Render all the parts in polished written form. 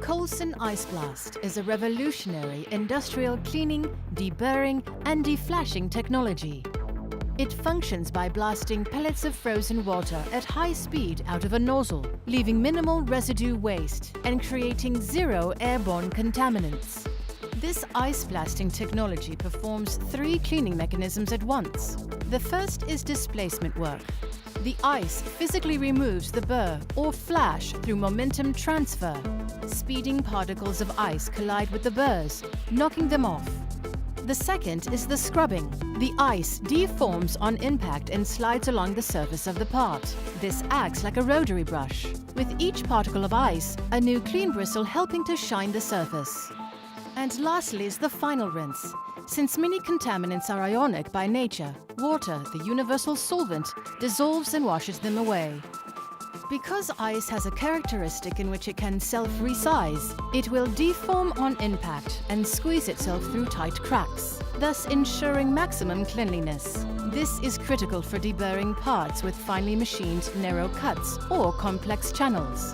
Coulson Ice Blast is a revolutionary industrial cleaning, deburring and deflashing technology. It functions by blasting pellets of frozen water at high speed out of a nozzle, leaving minimal residue waste and creating zero airborne contaminants. This ice blasting technology performs 3 cleaning mechanisms at once. The first is displacement work. The ice physically removes the burr or flash through momentum transfer. Speeding particles of ice collide with the burrs, knocking them off. The second is the scrubbing. The ice deforms on impact and slides along the surface of the part. This acts like a rotary brush, with each particle of ice, a new clean bristle helping to shine the surface. And lastly is the final rinse. Since many contaminants are ionic by nature, water, the universal solvent, dissolves and washes them away. Because ice has a characteristic in which it can self-resize, it will deform on impact and squeeze itself through tight cracks, thus ensuring maximum cleanliness. This is critical for deburring parts with finely machined narrow cuts or complex channels.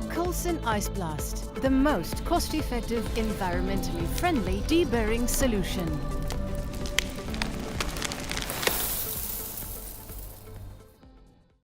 Coulson Ice Blast, the most cost-effective, environmentally friendly deburring solution.